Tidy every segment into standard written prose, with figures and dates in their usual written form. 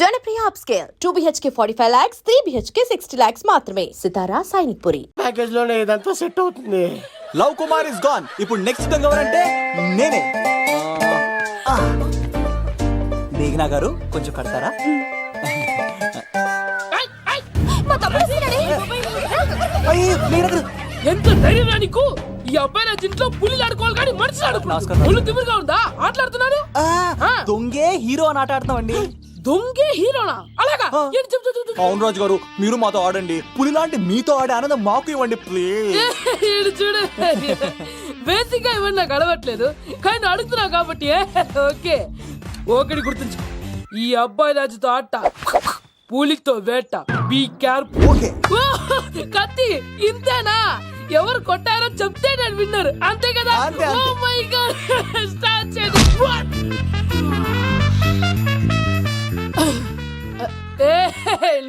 Janapriya upscale 2 BHK 45 lakhs, 3 BHK 60 lakhs మాత్రమే. సితారా Sainikpuri package లోనే ఇదంతా సెట్ అవుతుంది. Love Kumar is gone. ఇప్పుడు నెక్స్ట్ దొంగ ఎవరంటే నేనే. మేఘనా గారు కొంచెం కడతారా? ఎంత ధైర్యం నీకు? ఈ అబ్బాయి నా ఇంట్లో పులిలు ఆడుకోవాలి కానీ మనిషి ఆడుకున్నాడు. పులి తిమిరిగా ఉందా? ఆటలాడుతున్నాడు. దొంగే హీరో అని ఆట ఆడుతున్నామండి. దొంగే హీరోనా? అలాగా? అవును రాజు గారు, మీరు మాతో ఆడండి. పులి లాంటి మీతో ఆడే ఆనందం మాకు ఇవ్వండి ప్లీజ్. చూడు, బేసిక్ గా ఇవన్నీ నాకు అలవట్లేదు కానీ అడుగుతున్నావు కాబట్టి ఓకే. ఒకటి గుర్తుంచు, ఈ అబ్బాయి రాజుతో ఆట, పులితో వేట. Be careful. కత్తి ఇంతేనా? ఎవరు కొట్టారో చెప్తే నేను విన్నారు, అంతే కదా? ఓ మై గాడ్, స్టార్ట్ చేయండి.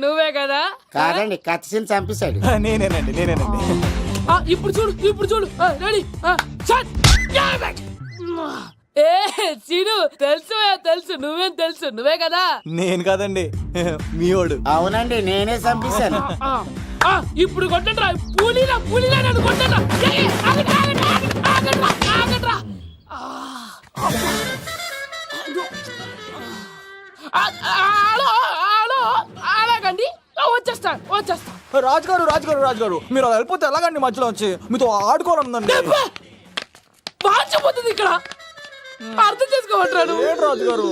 నువ్వే కదా? కాదండి, కత్తిని చంపేశాడు. నేనేనండి. ఇప్పుడు చూడు రెడీ. సీను తెలుసు నువ్వేం తెలుసు, నువ్వే కదా? నేను కాదండి, మీవాడు. అవునండి, నేనే చంపేశాను. ఇప్పుడు కొట్టండి రా, పూలీలా నన్ను కొట్టండి. అలాగండి, వచ్చేస్తా. రాజు గారు మీరు అలా వెళ్ళిపోతే ఎలాగండి? మధ్యలో వచ్చి మీతో ఆడుకోవాలనుందండి. బాగుపోతుంది ఇక్కడ, అర్థం చేసుకోవట్రాడు. రాజు గారు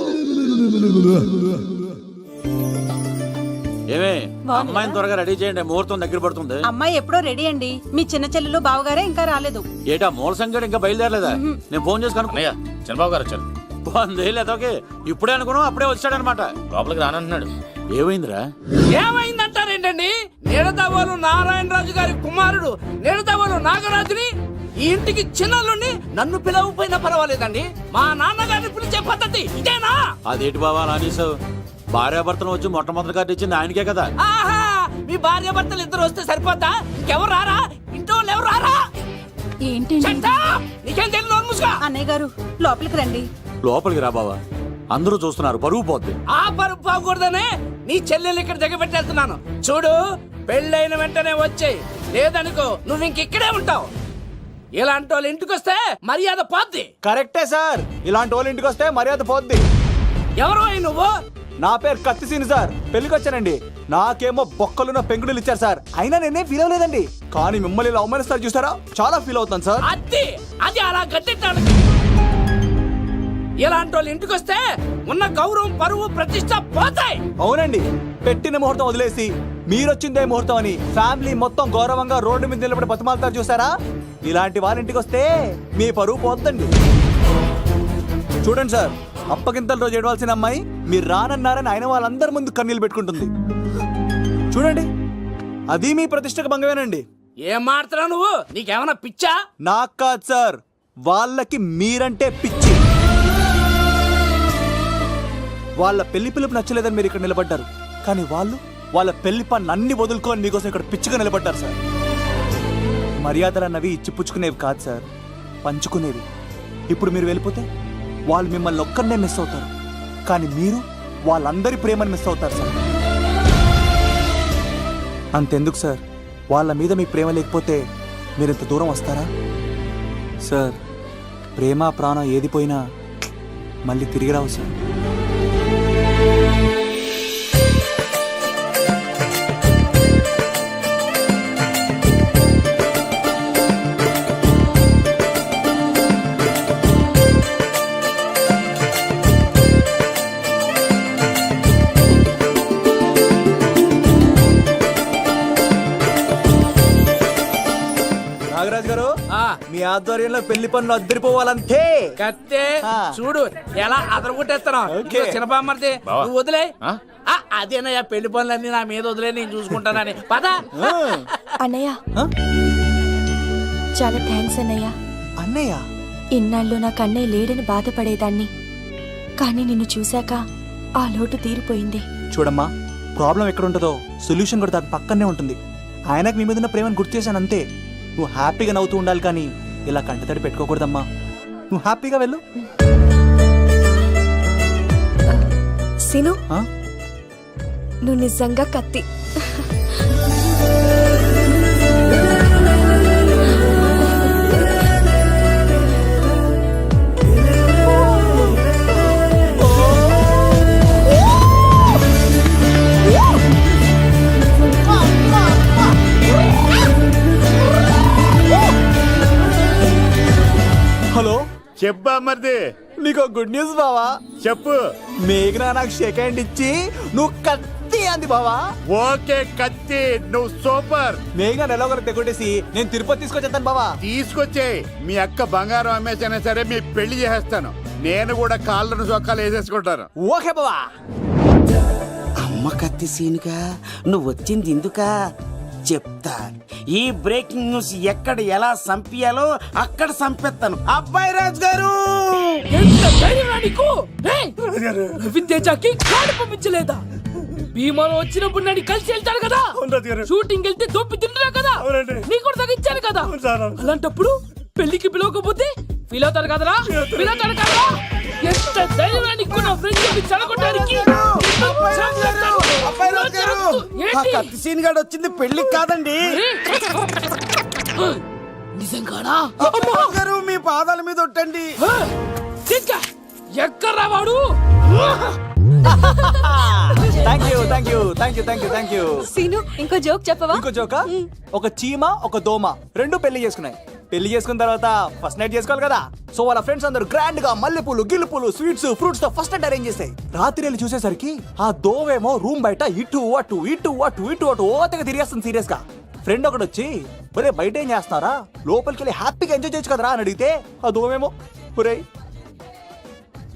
ఏమే, అమ్మాయిని త్వరగా రెడీ చేయండి, ముహూర్తం దగ్గర పడుతుంది. అమ్మాయి ఎప్పుడో రెడీ అండి. మీ చిన్న చెల్లెలు బావగారే ఇంకా రాలేదు. ఏటా మూల సంగతి ఇంకా బయలుదేరలేదా? నేను ఫోన్ చేసి కనుక్కున్నాయా? చంద్రబాబు గారు వచ్చారు. లేదోకే ఇప్పుడే అనుకున్నాం, అప్పుడే వచ్చాడనమాట. లోపలికి రానంటున్నాడు. ఏమైందిరా? ఏమైందంటారేంటండి? నిడదవోలు నారాయణరాజు గారి కుమారుడు నిడదవోలు నాగరాజుని ఈ ఇంటికి చిన్నల్లుండి నన్ను పిలవకపోయినా పర్వాలేదండి, మా నాన్నగారిని పిలిచే పద్ధతి ఇదేనా? అదేంటి బాబా నానీసావు? భార్యాభర్తలు వచ్చి మొట్టమొదటి కార్డు ఇచ్చింది ఆయనకే కదా. ఆహా, మీ భార్యాభర్తలు ఇద్దరు వస్తే సరిపోద్దా? ఇంకెవరు రారా? ఇంట్లో వాళ్ళు ఎవరు రారా? ఏంటి నీకేం తెలియదు? అన్నయ్య గారు లోపలికి రండి. లోపలికి రా బావా, అందరూ చూస్తున్నారు, పరుగు పోద్ది. ఆ పరుగు పోకూడదనే నీ చెల్లెలు ఇక్కడ దిగబెట్టేస్తున్నాను. చూడు, పెళ్ళైన వెంటనే వచ్చేయి, లేదనుకో నువ్వు ఇంకెక్కడే ఉంటావు. ఇలాంటి వాళ్ళు ఇంటికి వస్తే మర్యాద పోద్ది. కరెక్టే సార్, ఇలాంటి వాళ్ళ ఇంటికి వస్తే మర్యాద పోద్ది. ఎవరు నువ్వు? నా పేరు కత్తిసీని సార్, పెళ్లికి వచ్చానండి. నాకేమో బొక్కలున్న పెంకుడులు ఇచ్చారు సార్, అయినా నేనే ఫీల్ అవ్వలేదండి. కానీ మిమ్మల్ని ఇలా అవమానిస్తారు చూసారా, చాలా ఫీల్ అవుతాను సార్. అది అలా గట్టెట్టాడు. ఇలాంటి వాళ్ళు ఇంటికి వస్తే ఉన్న గౌరవం, పరువు, ప్రతిష్ట పోతాయి. అవునండి, పెట్టిన ముహూర్తం వదిలేసి మీరొచ్చిందే ముహూర్తం అని ఫ్యామిలీ మొత్తం గౌరవంగా రోడ్డు మీద నిలబడి బతిమాలతారు చూసారా. ఇలాంటి వాళ్ళ ఇంటికి వస్తే మీ పరువు పోతుందండి. చూడండి సార్, అప్పగింతల రోజు ఏడవలసిన అమ్మాయి మీరు రానన్నారని ఆయన వాళ్ళందరి ముందు కన్నీళ్ళు పెట్టుకుంటుంది. చూడండి, అది మీ ప్రతిష్టకు భంగమేనండి. ఏం మాట్లాడుతున్నావు నువ్వు? నీకేమన్నా పిచ్చా? నాకు కాదు సార్, వాళ్ళకి మీరంటే పిచ్చి. వాళ్ళ పెళ్లి పిలుపు నచ్చలేదని మీరు ఇక్కడ నిలబడ్డారు, కానీ వాళ్ళు వాళ్ళ పెళ్లి పనులు అన్ని వదులుకొని మీకోసం ఇక్కడ పిచ్చిగా నిలబడ్డారు సార్. మర్యాదలు అన్నవి ఇచ్చిపుచ్చుకునేవి కాదు సార్, పంచుకునేవి. ఇప్పుడు మీరు వెళ్ళిపోతే వాళ్ళు మిమ్మల్ని ఒక్కరినే మిస్ అవుతారు, కానీ మీరు వాళ్ళందరి ప్రేమను మిస్ అవుతారు సార్. అంతెందుకు సార్, వాళ్ళ మీద మీ ప్రేమ లేకపోతే మీరు ఇంత దూరం వస్తారా సార్? ప్రేమ ప్రాణం ఏది పోయినా మళ్ళీ తిరిగి రావు సార్. నాగరాజు గారు, మీ ఆధ్వర్యంలో పెళ్లి పనులు అద్దరిపోవాలంతే. కత్తే చూడు ఎలా అదరగొట్టేస్తున్నావు. చిన్నపామర్ది నువ్వు వదిలే. అదేనయ్యా, పెళ్లి పనులన్నీ నా మీద వదిలే, నేను చూసుకుంటానని. పద అన్నయ్య. చాలా థ్యాంక్స్ అన్నయ్య. అన్నయ్య, ఇన్నాళ్ళు నాకు అన్నయ్య లేడని బాధపడేదాన్ని, కానీ నిన్ను చూశాక ఆ లోటు తీరిపోయింది. చూడమ్మా, ప్రాబ్లం ఎక్కడ ఉంటుందో సొల్యూషన్ కూడా దాని పక్కనే ఉంటుంది. ఆయనకు మీ మీద ఉన్న ప్రేమను గుర్తు చేశాను అంతే. నువ్వు హ్యాపీగా నవ్వుతూ ఉండాలి, కానీ ఇలా కంటతడి పెట్టుకోకూడదమ్మా. నువ్వు హ్యాపీగా వెళ్ళు. సీను, నువ్వు నిజంగా కత్తి. హలో, చెప్పా మరిది, నీకు గుడ్ న్యూస్ బావా. చెప్పు. మేఘనా నాకు షేక్ హ్యాండ్ ఇచ్చి నువ్వు కత్తి అంది బావా. ఓకే కత్తి, నువ్వు సూపర్. మేఘనా ఎలా ఒకరు తెగొట్టేసి నేను తిరుపతి తీసుకొచ్చేస్తాను బావా. తీసుకొచ్చేయి. మీ అక్క బంగారం అమ్మేసైనా సరే మీ పెళ్లి చేసేస్తాను. నేను కూడా కాళ్ళను చొక్కాలు వేసేసుకుంటాను. ఓకే బావా. అమ్మ కత్తి సీనుగా నువ్వు వచ్చింది ఎందుకా చెప్తా. ఈ బ్రేకింగ్ న్యూస్ ఎక్కడ ఎలా సంపియాలో అక్కడ సంపెత్తాను. అబ్బాయి రాజు గారు, ఎంత ధైర్యం నీకు? రవితేజకి కాడు పంపించలేదా? భీమాలో వచ్చినప్పుడు నన్ను కలిసి వెళ్తారు కదా, షూటింగ్ వెళ్తే దొప్పి తింటున్నా కదా, నీకు కూడా తగ్గించాను కదా. అలాంటప్పుడు పెళ్లికి పిలవకపోతే ఫీల్ అవుతారు కదరా, ఫీల్ అవుతారు కదా. ఎంత ధైర్యం నీకు నా ఫ్రెండ్ చెడగొట్టడానికి? ఆ కత్తి సీన్ గాడు వచ్చింది పెళ్లికి కాదండి. నిజంగానా? అబ్బాయి గారు మీ పాదాల మీద ఒట్టండి. ఎక్కడ్రా వాడు? Thank you. సీను, ఇంకో జోక్ చెప్పవా? ఇంకో జోకా? ఒక చీమ ఒక దోమ రెండు పెళ్లి చేసుకున్నాయి. పెళ్లి చేసుకున్న తర్వాత ఫస్ట్ నైట్ చేసుకోవాలి కదా. సో వాళ్ళ ఫ్రెండ్స్ అందరూ గ్రాండ్ గా మల్లెపూలు గిల్లుపూలు స్వీట్స్ ఫ్రూట్స్ తో ఫస్ట్ నైట్ అరేంజ్ చేస్తాయి. రాత్రి వెళ్ళి చూసేసరికి ఆ దోవేమో రూమ్ బయట ఇటు అటు ఓతగా తిరిగేస్తుంది సీరియస్ గా. ఫ్రెండ్ ఒకటి వచ్చి, ఒరే బయట ఏం చేస్తున్నారా, లోపలికి వెళ్ళి హ్యాపీగా ఎంజాయ్ చేయొచ్చు కదరా అని అడిగితే ఆ దోవేమో, ఒరే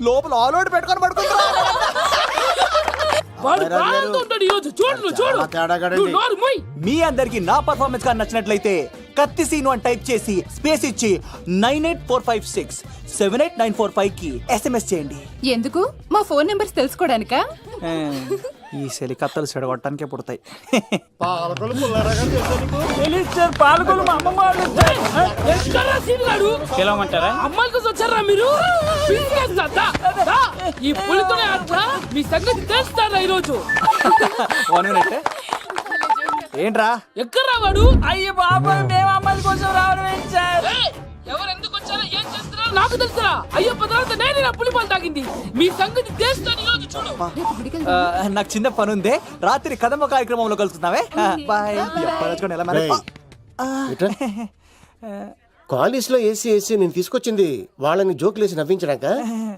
లోపల ఆల్ అవుట్ పెట్టుకొని పడుకుంటా. వాడు ప్రాణంతో ఉంటాడు ఈరోజు. చూడు చూడు. నువ్వు నోరు మూయ్. మీ అందరికి నా పర్ఫార్మెన్స్ గా నచ్చినట్లయితే కత్తి సీను అని టైప్ చేసి స్పేస్ ఇచ్చి 9845678945 కి SMS చేయండి. ఎందుకు? మా ఫోన్ నెంబర్స్ తెలుసుకోవడానికా? ఈ సెలికత్తలు చెడగొట్టడానికే పుడతాయి. ఎక్కడ్రా సీన్ గాడు? అమ్మాయిల కోసం వచ్చారా మీరు? పిసికేస్తా. దా. ఈ పులితోనే అట్లా మీ సంగతి తెలుస్తారా ఈరోజు? ఏంట్రా ఎక్కడ్రా వాడు? అయ్యో బాబా, మేము అమ్మాయిల కోసం రావడం ఏంటి సార్? ఎవరు ఎందుకు వచ్చారో ఏం చేస్తున్నారో నాకు తెలుసురా. అయ్యప్ప తర్వాత నేనే నా పులిపాలు తాగింది. మీ సంగతి తెలుస్తాను ఈరోజు. చూడు. నాకు చిన్న పని ఉంది, రాత్రి కదమ్మ కార్యక్రమంలో కలుస్తున్నావే. బాయ్. కాలేజ్ లో ఏసీ నేను తీసుకొచ్చింది వాళ్ళని జోకులేసి నవ్వించడాక.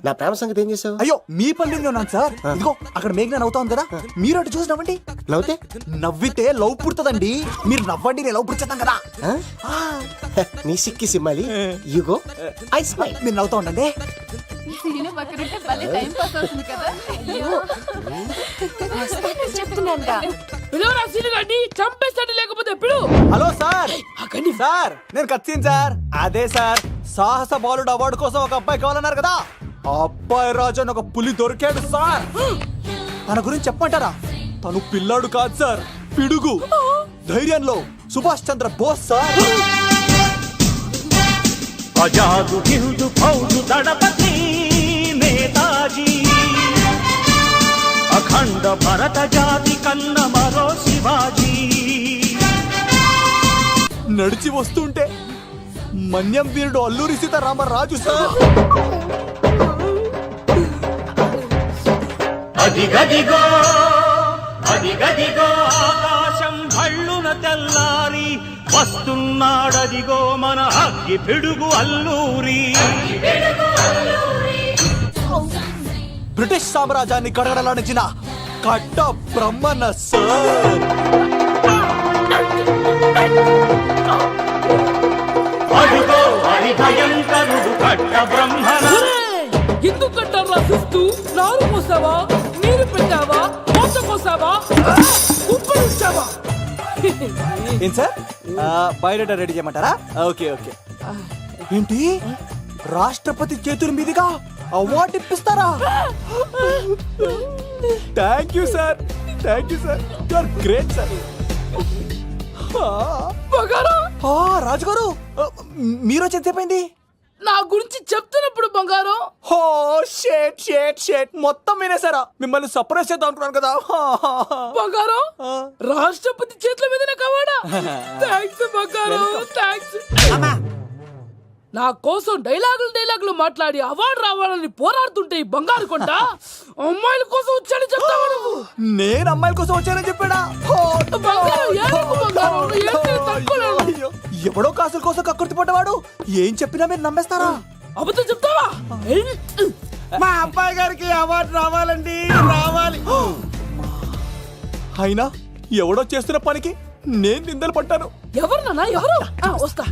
నా ప్రేమ సంగతి ఏం చేసావు? అయ్యో మీ పల్లెల్లో ఉన్నాను సార్. ఇదిగో అక్కడ మేఘన నవ్వుతాం కదా, మీరు అటు చూసి నవ్వండి. నవ్వుతే నవ్వితే లవ్ పుడుతుందండి. మీరు నవ్వండి, నేను లవ్ పుడిచేద్దాం కదా. నీ సిక్కి సిమ్మాలి. యుగో ఐ స్మైల్. మీరు నవ్వుతా ఉండండి. చెప్తున్నాను. పిలవరా సీన్ గాడిని, చంపేస్తాడు లేకపోతే పిలు. Hello sir. సార్ నేను కత్తిన్ సార్. అదే సార్, సాహస బాలుడు అవార్డు కోసం ఒక అబ్బాయి కావాలన్నారు కదా. ఆ అబ్బాయి రాజు అని ఒక పులి దొరికాడు సార్. తన గురించి చెప్పమంటారా? తను పిల్లాడు కాదు సార్, పిడుగు. ధైర్యంలో సుభాష్ చంద్ర బోస్ సార్. ఆజాదు హిందూ ఫౌజు దళపతి నేతాజీ, అఖండ భరత జాతి కన్న మరో శివాజీ. నడిచి వస్తుంటే మన్యం వీరుడు అల్లూరి సీతారామరాజు సార్. అదిగదిగో అదిగదిగో ఆకాశం భళ్ళున తెల్లారి వస్తున్నాడదిగో మన అగ్గి పిడుగు అల్లూరి. బ్రిటిష్ సామ్రాజ్యాన్ని కడగడలాడించిన కట్ట బ్రహ్మణ సార్. అదిగో హరి భయంకరుడు కట్ట బ్రహ్మణ. ఎందుకు కట్టారా చూస్తూ? నారు పోసావా, నీరు పెట్టావా, మోస పోసావా, ఉప్పు ఇచ్చావా? ఏం సార్, బయోడేటా రెడీ చేయమంటారా? ఓకే. ఏంటి, రాష్ట్రపతి చేతుల మీదుగా అవార్డు ఇప్పిస్తారా? Thank you sir. You are great sir. రాజుగారు, మీరు వచ్చేది చెప్పండి. నా గురించి చెప్తున్నప్పుడు బంగారం హో షేట్ షేట్ షేట్ మొత్తం వినేసారా? మిమ్మల్ని సర్ప్రైజ్ చేద్దాం అనుకున్నాను కదా. బంగారం రాష్ట్రపతి చేతుల మీదనే కావాడా? థ్యాంక్స్ బంగారం, థ్యాంక్స్. నా కోసం డైలాగులు మాట్లాడి అవార్డు రావాలని పోరాడుతుంటే ఈ బంగారు కొండ అమ్మాయిల కోసం వచ్చాడని చెప్తావా నువ్వు? నేను అమ్మాయిల కోసం వచ్చానని చెప్పాడా? బంగారం, ఏడవకు బంగారం, నువ్వు ఏం చేసినా తట్టుకోలేవు. అయ్యో, ఎవడో కాసుల కోసం కక్కుర్తి పడ్డవాడు ఏం చెప్పినా మీరు నమ్మేస్తారా? అబద్ధం చెప్తావా? మా అబ్బాయి గారికి అవార్డు రావాలండి, రావాలి. అయినా ఎవడో చేస్తున్న పనికి నేను నిందలు పట్టాను. ఎవరు నాన్న, ఎవరు? వస్తా.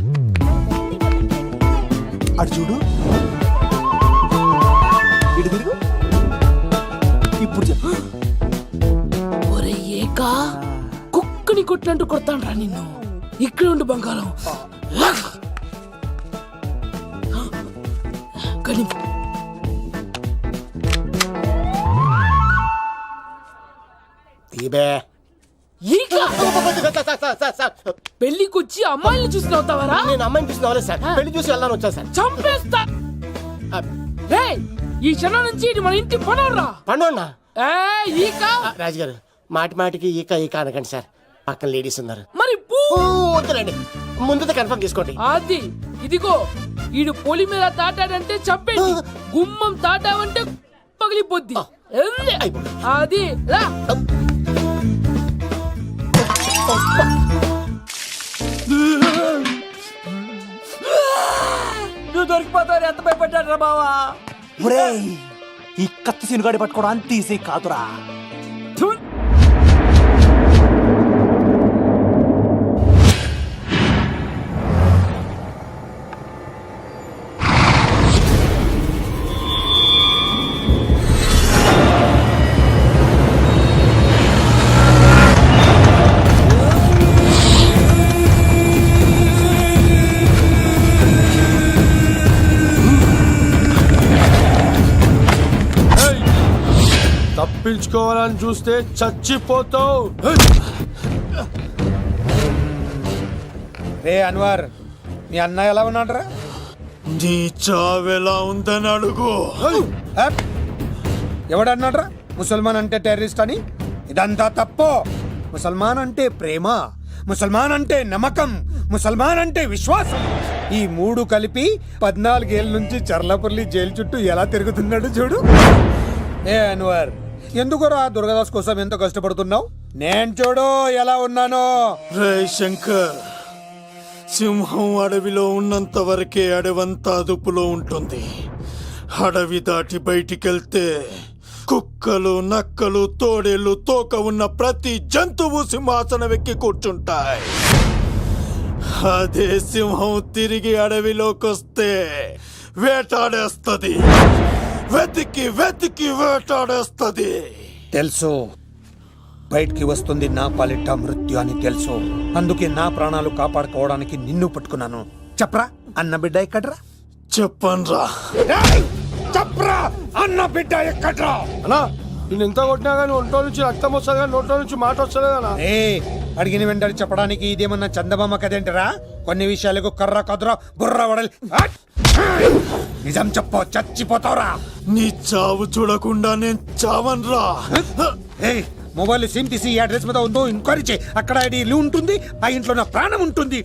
అటు చూడు, ఇటు తిరుగు. ఇప్పుడు చెప్పు. ఒరే ఏకా, కుక్కని కొట్టినట్టు కొడతాను రా నిన్ను. ఇక్కడ ఉండు బంగారం. కానీ ఈకా, పెళ్లికొచ్చి అమ్మాయిని చూసి నవ్వుతావరా? నేను అమ్మాయిని చూసి నవ్వలేదు సార్, పెళ్లి చూసి వెళ్దాను వచ్చాను సార్. చంపేస్తా. రేయ్, ఈ క్షణం నుంచి ఇది మన ఇంటి పనోడ్రా. పండుగ ఈకా. రాజుగారు మాటి మాటికి ఈక ఈక అనకండి సార్, పక్కన లేడీస్ ఉన్నారు. మరి పూ. వద్దులేండి, ముందు కన్ఫర్మ్ చేసుకోండి. అది ఇదిగో, ఈడు పొలి మీద తాటాడంటే చంపేది, గుమ్మం తాటావంటే పగిలిపోద్ది. అది రా. నువ్వు దొరికిపోతావు, ఎంత భయపడ్డాడు బావా. ఒరేయ్, ఈ కత్తి సీనుగాడి పట్టుకోవడం అంత ఈజీ కాదురా. తప్పించుకోవాలని చూస్తే చచ్చిపోతావు. రే అన్వర్, మీ అన్న ఎలా ఉన్నాడరా? నీ చావెలా ఉందని అడుగు. ఎవడన్నాడ్రా ముసల్మాన్ అంటే టెర్రరిస్ట్ అని? ఇదంతా తప్పు. ముసల్మాన్ అంటే ప్రేమ, ముసల్మాన్ అంటే నమ్మకం, ముసల్మాన్ అంటే విశ్వాసం. ఈ మూడు కలిపి 14 ఏళ్ళ నుంచి చర్లపల్లి జైలు చుట్టూ ఎలా తిరుగుతున్నాడు చూడు. ఏ అన్వర్, ఎందుకురా దుర్గదాస్ కోసం ఎంతో కష్టపడుతున్నావు? నేను చూడు ఎలా ఉన్నానో. రే శంకర్, సింహం అడవిలో ఉన్నంత వరకే అడవంతా అదుపులో ఉంటుంది. అడవి దాటి బయటికెళ్తే కుక్కలు, నక్కలు, తోడేళ్లు, తోక ఉన్న ప్రతి జంతువు సింహాసనం ఎక్కి కూర్చుంటాయి. అదే సింహం తిరిగి అడవిలోకి వస్తే వేటాడేస్తది, వెతికి వెతికి వేటాడేస్తది. తెలుసు, బయటికి వస్తుంది నా పాలిట మృత్యు అని తెలుసు. అందుకే నా ప్రాణాలు కాపాడుకోవడానికి నిన్ను పట్టుకున్నాను. చెప్పరా అన్న బిడ్డ ఎక్కడ్రా? చెప్పన్రా. చెప్పరా అన్న బిడ్డ ఎక్కడ్రా? అన్నా, నేను ఎంత కొట్టినా కానీ ఒంట్లో నుంచి రక్తం వస్తుంది కానీ నోట్లో నుంచి మాట వస్తుంది కదా. ఏ అడిగిన వెంటనే చెప్పడానికి ఇదేమన్నా చందమామ కదేంటరా? కొన్ని విషయాలకు కర్ర కదురా బుర్ర వడలి. నిజం చెప్పు, చచ్చిపోతావురా. నీ చావు చూడకుండా నేను చావన్రా. మొబైల్ సిమ్ తీసి ఈ అడ్రస్ మీద ఉందో ఎంక్వైరీ చేయి. అక్కడ ఐడి ఉంటుంది, ఆ ఇంట్లో నా ప్రాణం ఉంటుంది.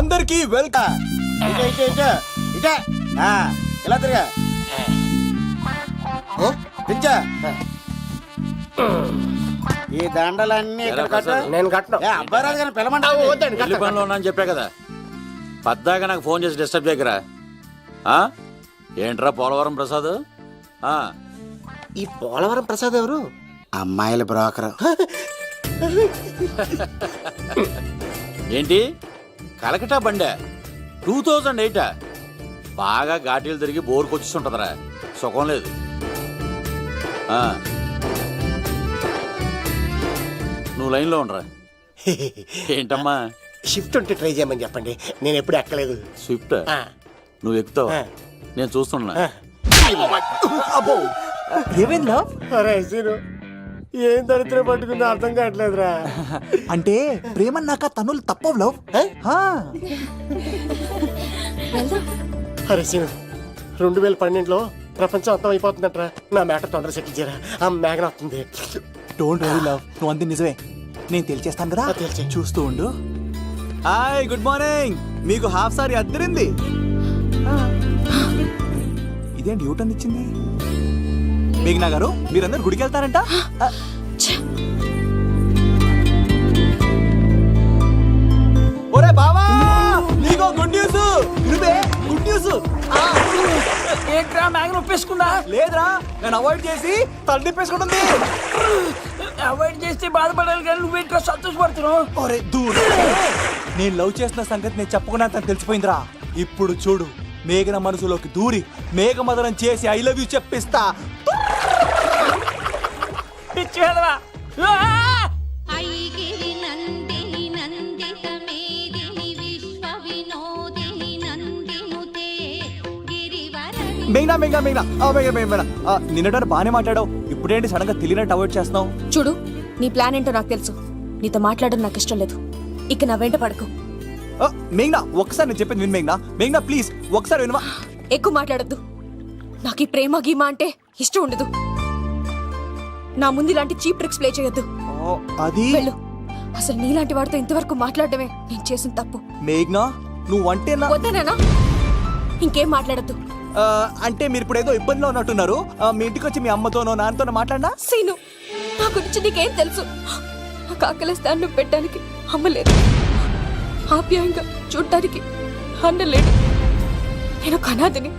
అందరికీ వెల్కమ్. ఇలా తిరిగా ఈ దండలన్నీ ఇక్కడ కట్టు. నేను కట్టను. అబ్బాయి రాజు గారిని పిలవమంటావా? పెళ్లి పనిలో ఉన్నాను చెప్పా కదా. పద్దాక నాకు ఫోన్ చేసి డిస్టర్బ్ చేయకరా. ఏంట్రా పోలవరం ప్రసాద్? ఈ పోలవరం ప్రసాద్ ఎవరు? అమ్మాయిల బ్రోకర్. ఏంటి కలకటా బండే 2008? బాగా ఘాటీలు తిరిగి బోర్కి వచ్చిస్తుంటదరా, సుఖం లేదు. నువ్వు లైన్లో ఉండరా. ఏంటమ్మా? షిఫ్ట్ ఉంటే ట్రై చేయమని చెప్పండి, నేను ఎప్పుడు ఎక్కలేదు. స్విఫ్ట్ నువ్వు ఎక్కుతావు, నేను చూస్తున్నా. అబ్బో, ఏమైందా? ఏం దరిద్రం పట్టుకుందో అర్థం కావట్లేదురా. అంటే ప్రేమన్నాక తనులు తప్పవు లవ్. వెళ్దాం. అరే సీను 2012లో ప్రపంచం అంతం అయిపోతుందట్రా. నా మ్యాటర్ తొందర సెటిల్ చేయరా. ఆ మేఘన వస్తుంది. డోంట్ వరీ లవ్, నువ్వు అంది నిజమే. నేను తేల్చేస్తాను కదా, తేల్చేయ్. చూస్తూ ఉండు. Hi, good morning. మీకు హాఫ్ సారీ అద్దరింది. ఇదేంటి యూటర్న్ ఇచ్చింది? మేఘనా గారు, మీరందరూ గుడికి వెళ్తారంట? ఒరే బావా, నీకో గుడ్ న్యూస్. నువ్వే గుడ్ న్యూస్. ఏంట్రా మ్యాగ్ నొప్పేసుకున్నా? లేదురా, నేను అవాయిడ్ చేసి తల నిప్పేసుకుంటుంది. అవాయిడ్ చేస్తే బాధపడాలి కానీ నువ్వేంట్రా సంతోషపడుతున్నావు? ఒరే దూర్, నేను లవ్ చేసిన సంగతి నేను చెప్పకుండా తను తెలిసిపోయిందిరా. ఇప్పుడు చూడు, మేఘన మనసులోకి దూరి మేఘమదనం చేసి ఐ లవ్ యూ చెప్పిస్తా. పిచ్చి వేదవా. మేఘనా మేఘనా మేఘనా మేఘనా నిన్నటారు బానే మాట్లాడావు, ఇప్పుడేంటి సడన్ గా తెలియనట్టు అవాయిడ్ చేస్తున్నావు? చూడు, నీ ప్లాన్ ఏంటో నాకు తెలుసు. నీతో మాట్లాడడం నాకు ఇష్టం లేదు. ఇక నా వెంట పడకు. మేఘనా, ఒకసారి నేను చెప్పింది విను మేఘనా. మేఘనా ప్లీజ్ ఒకసారి వినవా? ఎక్కువ మాట్లాడద్దు. నాకు ఈ ప్రేమ గీమా అంటే ఇష్టం ఉండదు. నా ముందు ఇలాంటి చీప్ ట్రిక్స్ ప్లే చేయొద్దు. అది వెళ్ళు. అసలు నీలాంటి వాడితో ఇంతవరకు మాట్లాడటమే నేను చేసిన తప్పు. మేఘనా, నువ్వంటే నా వద్దనేనా? ఇంకేం మాట్లాడద్దు. అంటే మీరు ఇప్పుడు ఏదో ఇబ్బందిలో ఉన్నట్టున్నారు. మీ ఇంటికి వచ్చి మీ అమ్మతోనో నాన్నతోనో మాట్లాడినా? సీను, నా గురించి నీకేం తెలుసు? నాకు ఆకలిస్తే అన్నం పెట్టడానికి అమ్మలేదు, ఆప్యాయంగా చూడటానికి అన్నలేడు. నేను కనాదిని.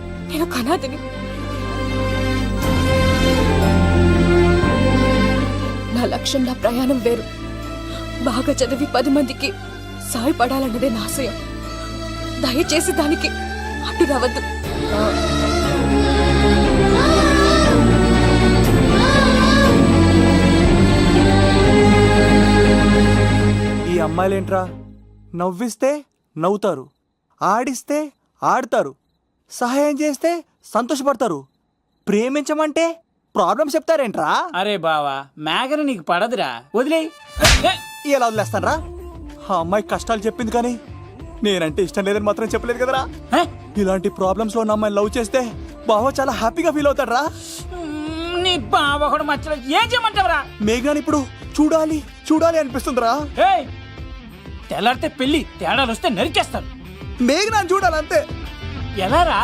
నా లక్ష్యం, నా ప్రయాణం వేరు. బాగా చదివి 10 మందికి సాయపడాలన్నదే నా ఆశయం. దయచేసి దానికి అడ్డు రావద్దు. ఈ అమ్మాయిలేంట్రా, నవ్విస్తే నవ్వుతారు, ఆడిస్తే ఆడతారు, సహాయం చేస్తే సంతోషపడతారు, ప్రేమించమంటే ప్రాబ్లం చెప్తారేంట్రా? అరే బావా, మేఘన నీకు పడదురా, వదిలే. ఎలా వదిలేస్తానరా? ఆ అమ్మాయి కష్టాలు చెప్పింది కానీ నేనంటే ఇష్టం లేదని మాత్రం చెప్పలేదు కదరా. ఇలాంటి ప్రాబ్లమ్స్ లో ఉన్న అమ్మాయిని లవ్ చేస్తే బావ చాలా హ్యాపీగా ఫీల్ అవుతాడరా. నీ బావ కూడా మచ్చలో ఏం చేయమంటావురా? మేఘనాని ఇప్పుడు చూడాలి చూడాలి అనిపిస్తుందిరా. తెల్లారితే పెళ్లి, తేడాలు వస్తే నరికేస్తారు. మేఘనాని చూడాలి అంతే. ఎలారా?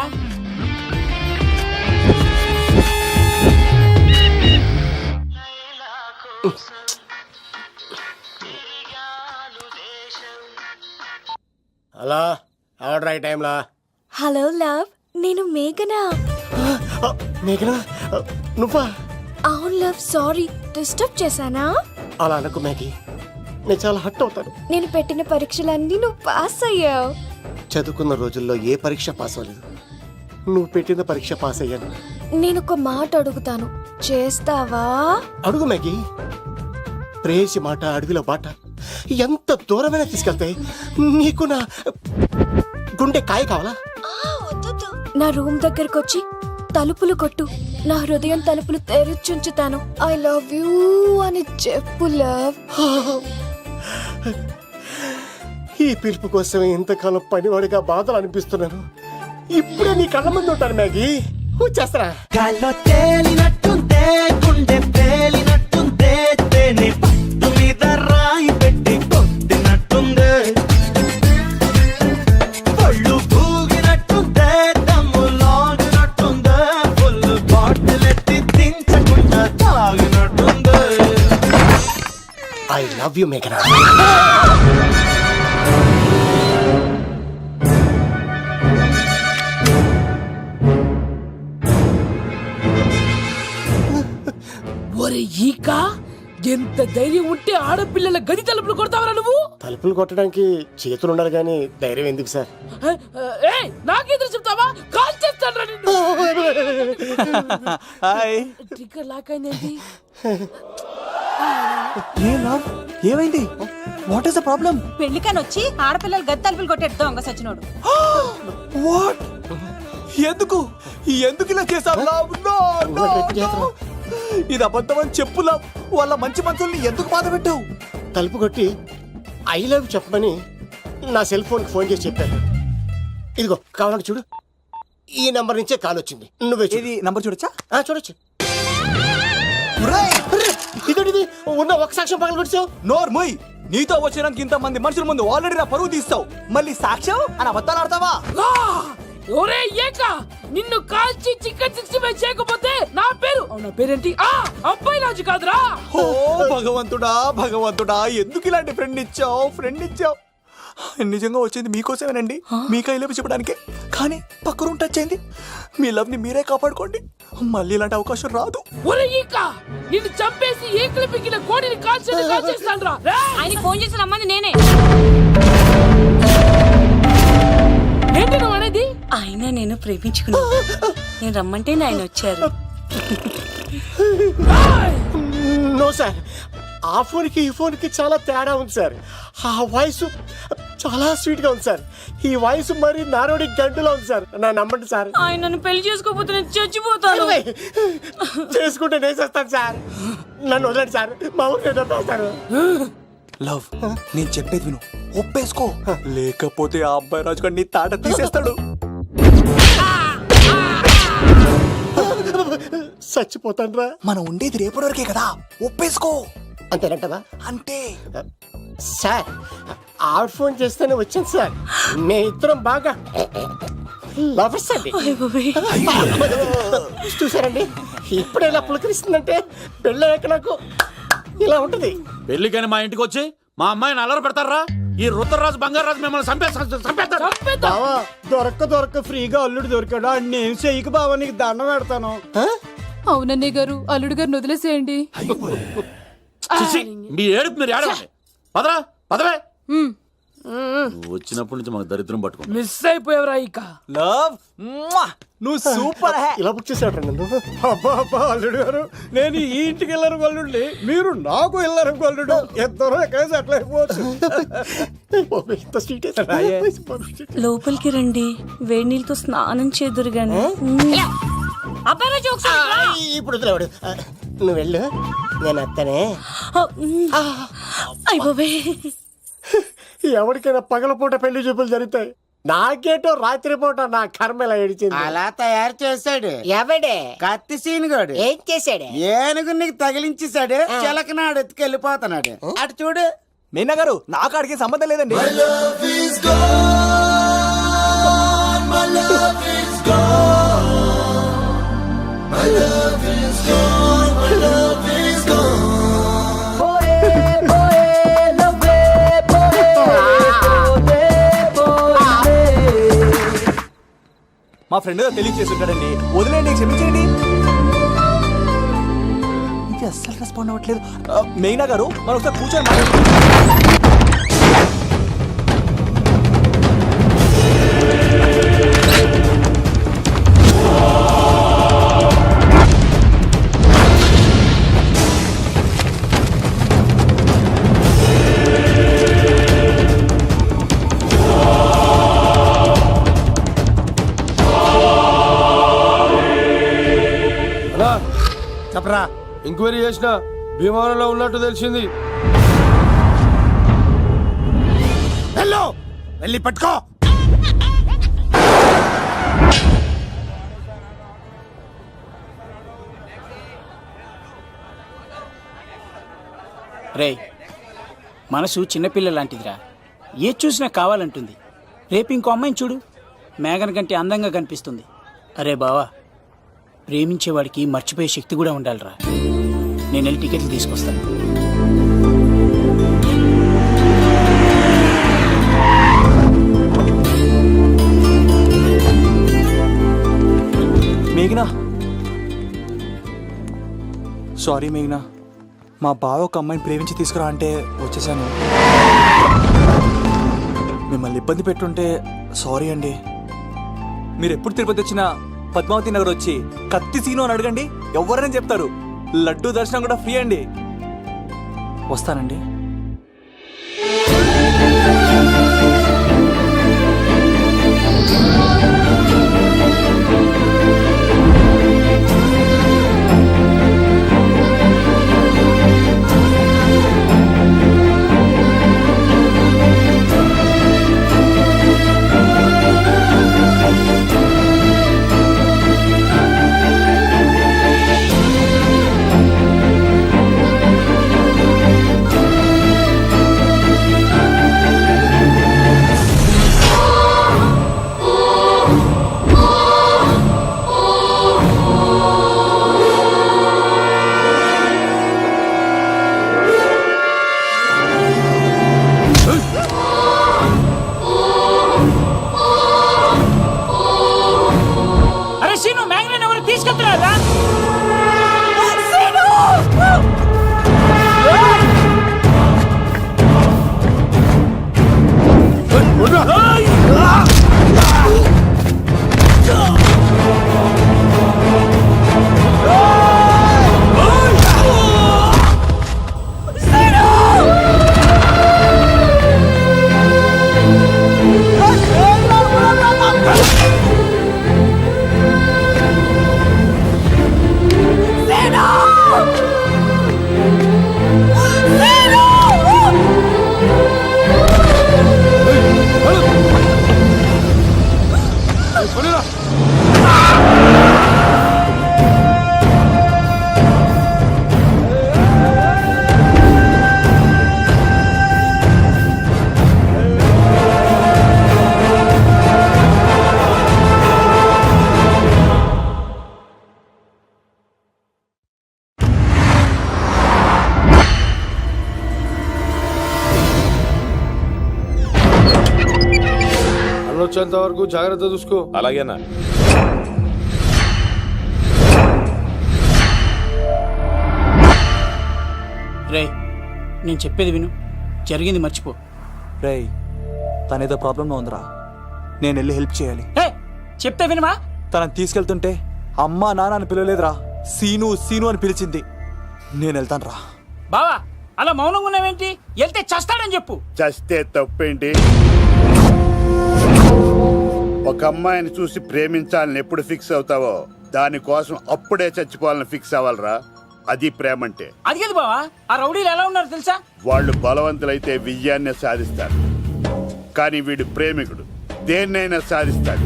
అలా ఆర్డర్ రైట్ టైంలా. హలో లవ్, నేను మేఘనా. మేఘనా, నువ్వా? అవును లవ్, సారీ డిస్టర్బ్ చేశానా? అలా అనకు మ్యాగీ, నేను చాలా హట్ అవుతాను. నేను పెట్టిన పరీక్షలన్నీ నువ్వు పాస్ అయ్యావు. చదువుకున్న రోజుల్లో ఏ పరీక్ష పాస్ అవ్వలేదు. నువ్వు పెట్టిన పరీక్ష పాస్ అయ్యాను. నేను ఒక మాట అడుగుతాను, చేస్తావా? అడుగు మ్యాగీ. ప్రేయసి మాట అడవిలో బాట ఎంత దూరమైనా తీసుకెళ్తాయి. నీకు నా గుండె కాయ కావాలా? నా రూమ్ దగ్గరకు వచ్చి తలుపులు కొట్టు, నా హృదయం తలుపులు తెరిచుంచుతాను. ఐ లవ్ యూ అని చెప్పు లవ్. ఈ పిలుపు కోసమే ఇంతకాలం పనివాడిగా బాధలు అనిపిస్తున్నాను. ఇప్పుడే నీ కళ్ళ ముందు ఉంటాను మ్యాగీ. వచ్చేస్తారా? గాల్లో తేలినట్టుందే, గుండె పేలినట్టుందే, తేనె పట్టు మీద రాయి పెట్టి కొట్టినట్టుందే, పళ్ళు పూగినట్టుందే, దమ్ము లాగినట్టుందే, ఫుల్ బాటిల్ ఎత్తి దించకుండా తాగినట్టుందే. ఐ లవ్ యూ మేఘనా. ఒరే ఈక, ఎంత ధైర్యం ఉంటే ఆడపిల్లల గది తలుపులు కొడతావరా నువ్వు? తలుపులు కొట్టడానికి చేతులు ఉండాలి కానీ ధైర్యం ఎందుకు సార్? నాకెదురు చెప్తావా? కాల్ చేస్తాను నిన్ను. హాయ్. ట్రిగ్గర్ లాక్ అయింది. ఏమైంది? What is the problem? పెళ్లికని వచ్చి ఆడపిల్లలు గది తలుపులు కొట్టేడు దొంగ సచ్చినోడు. వాట్? ఎందుకు ఇలా చేసావు? ఇది అబద్ధమని చెప్పు లవ్. వాళ్ళ మంచి మనసుల్ని ఎందుకు బాధ పెట్టావు? తలుపు కొట్టి ఐ లవ్ చెప్పమని నా సెల్ ఫోన్కి ఫోన్ చేసి చెప్పాను. ఇదిగో కావాలంటే చూడు, ఈ నంబర్ నుంచే కాల్ వచ్చింది. నువ్వే చూడు. ఇది నంబర్ చూడొచ్చా? చూడొచ్చు. ఇదేంటిది, ఉన్న ఒక సాక్ష్యం పగల కొట్టావు. నోర్ ముయ్, నీతో వచ్చినాక ఇంత మంది మనుషుల ముందు ఆల్రెడీ నా పరువు తీస్తావు, మళ్ళీ సాక్ష్యం అని అబద్ధాలు ఆడతావా? ఒరే ఏక, నిన్ను కాల్చి చికెన్ 65 చేయకపోతే నా పేరు నా పేరేంటి అబ్బాయి రాజు కాదురా. ఓ భగవంతుడా భగవంతుడా, ఎందుకు ఇలాంటి ఫ్రెండ్ ఇచ్చావు? నిజంగా వచ్చింది మీకోసమేనండి, మీ కైలో చెప్పడానికే. కానీ పక్క రూమ్ టచ్ అయింది. మీ లవ్ ని మీరే కాపాడుకోండి, మళ్ళీ ఇలాంటి అవకాశం రాదు. ఒరే ఈక, నిన్ను చంపేసి ఏకలు పిగిన కోడిని కాల్చేస్తాను రా. ఆయన ఫోన్ చేసి రమ్మని నేనే. ఏంటి నువ్వు అనేది? ఆయన నేను ప్రేమించుకున్నా, నేను రమ్మంటే ఆయన వచ్చారు. నో సార్, ఆ ఫోన్కి ఈ ఫోన్కి చాలా తేడా ఉంది సార్. ఆ వాయిస్ చాలా స్వీట్ గా ఉంది సార్. ఈ వాయిస్ మరి నారోడి గంటలో ఉంది సార్. నా నమ్మండి సార్. ఆయన నన్ను పెళ్లి చేసుకోకపోతే నేను చచ్చిపోతాను. చేసుకుంటే నేను చేస్తాను సార్. నన్ను వదలండి సార్, మా ఊరు సార్. లవ్, నేను చెప్పేది విను, ఒప్పేసుకో, లేకపోతే ఆ అబ్బాయి రాజు గారు నీ తాట తీసేస్తాడు. చచ్చిపోతాను రా. మనం ఉండేది రేపటి వరకే కదా, ఒప్పేసుకో. అంతేనంటవా? అంటే సార్, ఆవిడ ఫోన్ చేస్తేనే వచ్చాను సార్. మే ఇద్దరం బాగా లవర్స్ అండి. చూసారండి, ఇప్పుడే ఇలా పులకరిస్తుందంటే పెళ్ళయ్యాక నాకు ఇలా ఉంటది. పెళ్లికని మా ఇంటికి వచ్చి మా అమ్మాయిని అల్లరి పెడతారా? ఈ రుద్రరాజు బంగారాజు మిమ్మల్ని చంపేస్తారు. బావా, దొరక్క ఫ్రీగా అల్లుడు దొరికాడు. నేను చెయ్యికి బావా నీకు దండం పెడతాను. అవునన్నయ్య గారు, అల్లుడు గారిని వదిలేసేయండి. చిచి, మీ ఏడుపు మీరు ఏడవండి. పదవే. నువ్వు వచ్చినప్పటి నుంచి మాకు దరిద్రం పట్టుకో. మిస్ అయిపోయావురా ఈక. లవ్, నువ్వు సూపర్. ఇలా బుక్ చేసాడు నన్ను. అబ్బా అల్లుడు గారు, నేను ఈ ఇంటికి వెళ్ళరు గొల్లుండి, మీరు నాకు వెళ్ళరు గొల్లుడు. ఇద్దరు ఎక్కడైతే అట్లా అయిపోవచ్చు. లోపలికి రండి, వేడి నీళ్ళతో స్నానం చేదురు గాని. ఇప్పుడు వదిలేవాడు. నువ్వు వెళ్ళు, నేను అత్తనే. అయిపోవే. ఎవరికైనా పగలపూట పెళ్లి చూపులు జరుగుతాయి, నాకేటో రాత్రిపూట నా కర్మ ఇలా ఏడిచింది. అలా తయారు చేశాడు ఎవడే? కత్తి సీనుగాడు. ఏం చేశాడు? ఏనుగు నీకు తగిలించేశాడు, చిలకనాడు ఎత్తుకెళ్ళిపోతున్నాడు. అటు చూడు. మీనా గారు, నాకు అడిగే సంబంధం లేదండి. మా ఫ్రెండ్ తెలియచేసి ఉంటాడండి, వదిలేండి, క్షమించండి. ఇది అస్సలు రెస్పాండ్ అవ్వట్లేదు. మెయినా గారు, మనం ఒకసారి కూర్చొని చెప్పరా. ఎంక్వైరీ చేసిన భీమవరంలో ఉన్నట్టు తెలిసింది. వెళ్ళి పట్టుకో. రే, మనసు చిన్నపిల్ల లాంటిదిరా, ఏ చూసినా కావాలంటుంది. రేపు ఇంకో అమ్మాయిని చూడు, మేఘన కంటే అందంగా కనిపిస్తుంది. అరే బావా, ప్రేమించేవాడికి మర్చిపోయే శక్తి కూడా ఉండాలిరా. నేను వెళ్ళి టికెట్లు తీసుకొస్తాను. మేఘనా, సారీ మేఘనా, మా బావ ఒక అమ్మాయిని ప్రేమించి తీసుకురా అంటే వచ్చేసాను. మిమ్మల్ని ఇబ్బంది పెట్టుంటే సారీ అండి. మీరు ఎప్పుడు తిరుపతి వచ్చినా పద్మావతి నగర్ వచ్చి కత్తి సీను అని అడగండి, ఎవరైనా చెప్తారు. లడ్డూ దర్శనం కూడా ఫ్రీ అండి. వస్తానండి. వచ్చేంత వరకు జాగ్రత్త చూసుకో. అలాగేనా? రే నేను చెప్పేది విను, జరిగింది మర్చిపో. రేయ్ తనేదో ప్రాబ్లంలో ఉందిరా, నేను వెళ్ళి హెల్ప్ చేయాలి. ఏ చెప్తే వినమా? తనని తీసుకెళ్తుంటే అమ్మా నాన్న అని పిలవలేదురా, సీను సీను అని పిలిచింది. నేను వెళ్తాను రా. బావా అలా మౌనంగా ఉన్నావేంటి? వెళ్తే చస్తాడని చెప్పు. చస్తే తప్పేంటి? ఒక అమ్మాయిని చూసి ప్రేమించాలని ఎప్పుడు ఫిక్స్ అవుతావో దానికోసం అప్పుడే చచ్చిపోవాలని ఫిక్స్ అవ్వాలరా. అది ప్రేమంటే. అది కదా బావా, ఆ రౌడీలు ఎలా ఉన్నారు తెలుసా? వాళ్ళు బలవంతులైతే విజయాన్ని సాధిస్తారు, కానీ వీడు ప్రేమికుడు దేన్నైనా సాధిస్తాడు.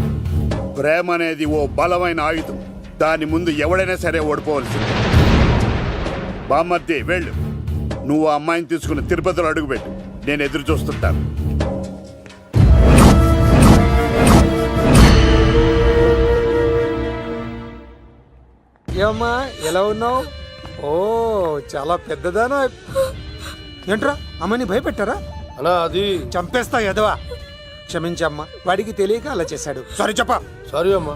ప్రేమ అనేది ఓ బలమైన ఆయుధం, దాని ముందు ఎవడైనా సరే ఓడిపోవలసింది. బామ్మర్ది వెళ్ళు, నువ్వు ఆ అమ్మాయిని తీసుకుని తిరుపతిలో అడుగుపెట్టు, నేను ఎదురు చూస్తుంటాను. ఏమ్మా ఎలా ఉన్నావు? ఓ చాలా పెద్దదానా. ఏంట్రా అమ్మని భయపెట్టారా? అన్నా అది చంపేస్తా ఎదవా. క్షమించమ్మా, వాడికి తెలియక అలా చేశాడు. సారీ చెప్పా. సారీ అమ్మా.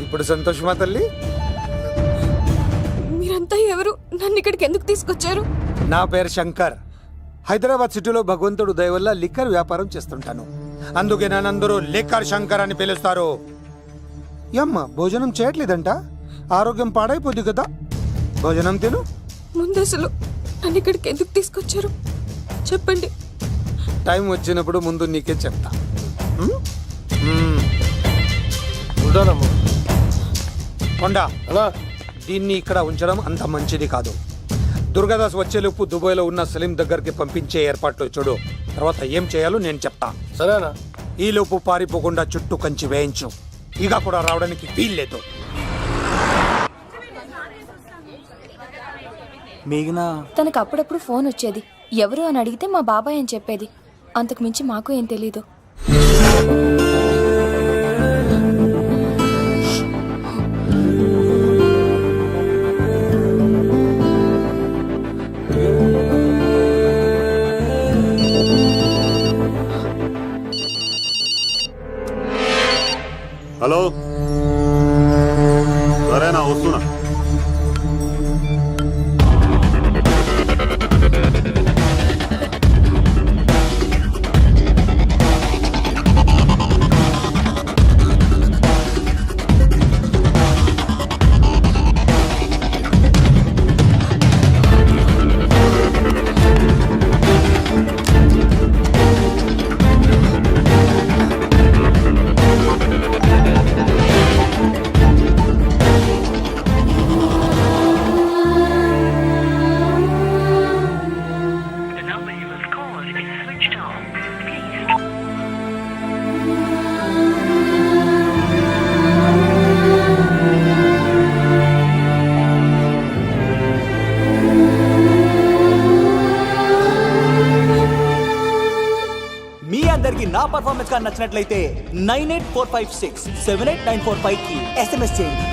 ఇప్పుడు సంతోషమా తల్లి? మీరంతా ఎవరు? నన్ను ఇక్కడికి ఎందుకు తీసుకొచ్చారు? నా పేరు శంకర్. హైదరాబాద్ సిటీలో భగవంతుడు దయ వల్ల లిక్కర్ వ్యాపారం చేస్తుంటాను, అందుకే నన్నందరూ లిక్కర్ శంకర్ అని పిలుస్తారు. ఏమ్మా భోజనం చేయట్లేదంట? ఆరోగ్యం పాడైపోద్ది కదా, భోజనం తిను. ముందు అసలు నన్ను ఇక్కడికి ఎందుకు తీసుకొచ్చారు చెప్పండి. టైం వచ్చినప్పుడు ముందు నీకే చెప్తా. ఉంటానమ్మా. కొండా అలా దీన్ని ఇక్కడ ఉంచడం అంత మంచిది కాదు. దుర్గాదాస్ వచ్చేలోపు దుబాయ్లో ఉన్న సలీం దగ్గరికి పంపించే ఏర్పాట్లు చూడు, తర్వాత ఏం చేయాలో నేను చెప్తా. సరేనా? ఈలోపు పారిపోకుండా చుట్టూ కంచి వేయించు, ఇక కూడా రావడానికి వీల్లేదు. మేఘనా తనకు అప్పుడప్పుడు ఫోన్ వచ్చేది, ఎవరు అని అడిగితే మా బాబాయ్ అని చెప్పేది. అంతకు మించి మాకు ఏం తెలీదు. హలో, సరేనా వస్తున్నా. నా పర్ఫార్మెన్స్ కానీ నచ్చినట్లయితే 9845678945 కి SMS చేయండి.